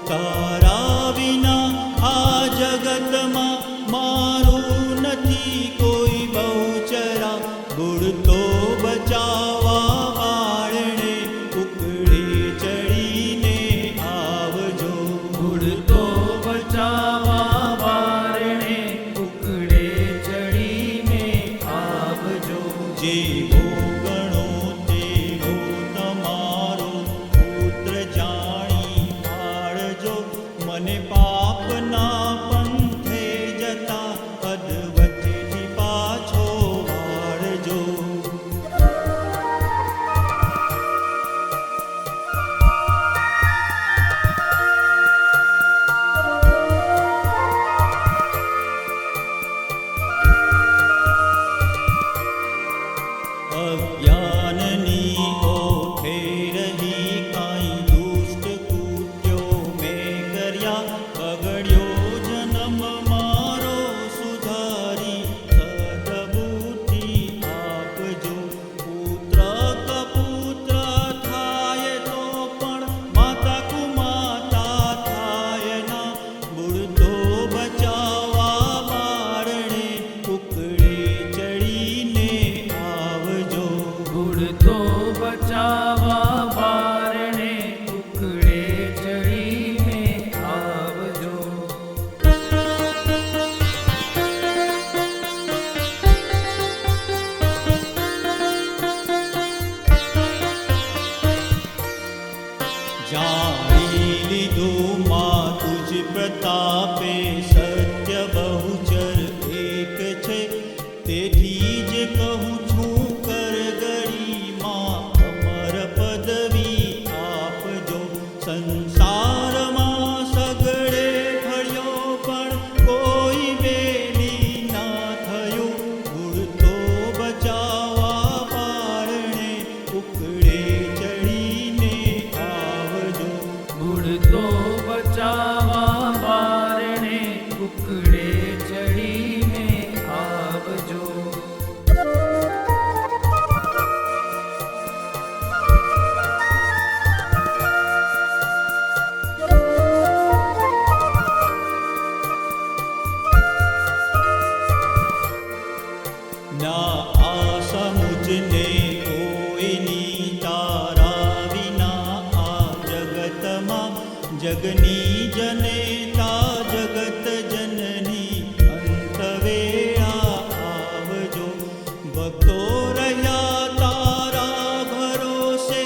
તારા વિના આ જગતમાં મારું નથી કોઈ બહુચરા. બુડતો બચાવવા વાળને ઉકળે ચડીને આવજો. બુડતો બચાવવા વાળને ઉકળે ચડીને આવજો. જેવો ગણો તેવો તમારો પુત્ર જાણી પાડજો. મને પાપના પંથે જતા અધવચ્ચેથી પાછો વાળજો. અજ્ઞાનની ઓઠે રહી કાંઈ દુષ્ટ કૃત્યો મેં કર્યા. બગડ્યો જન્મ મારો સુધારી સદબુદ્ધિ આપજો. પુત્ર કપુત્ર થાય તો પણ માતા કુમાતા થાય ના. બુડતો બચાવવા વાળને ઉકળે ચડીને આવજો. બુડતો બચાવવા વાળને ઉકળે ચડીને આવજો. જાણી લીધું માં તુજ પ્રતાપે સત્ય બહુચર એક છે. તેથી જ કહું છું કર ગરીમાં અમર પદવી આપજો. સંસારમાં સગળે ફળ્યો પણ કોઈ બેલી ના થયો. બુડતો બચાવવા વાળને ઉકળે ચડીને આવજો. બુડતો બચાવવા વાળને ઉકળે ચડીને આવજો. ના આશા મુજને કોઈની તારા વિના આ જગતમાં. જગની જનેતા જગત જનની અંત વેળા આવજો. ભક્તો રહ્યા તારા ભરોસે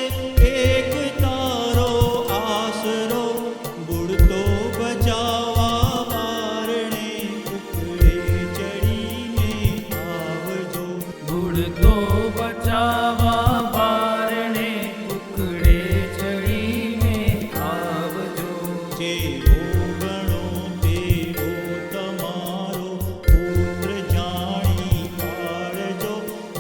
એક તારો આશરો. બુડતો બચાવવા વાળને ઉકળે ચડીને આવજો. બુડતો બચાવવા વાળને ઉકળે ચડીને આવજો. જેવો ગણો તેવો તમારો પુત્ર જાણી પાડજો.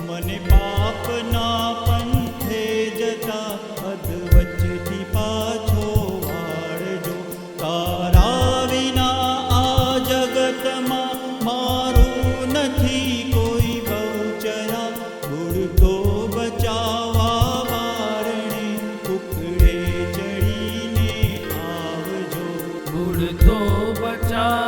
મને પાપના પંથે જતા અધવચ્ચેથી પાછો વાળજો. તારા વિના આ જગતમાં મારું નથી કોઈ બહુચરા. બુડતો બચાવવા વાળને ઉકળે ચડીને આવજો. બુડતો બચાવવા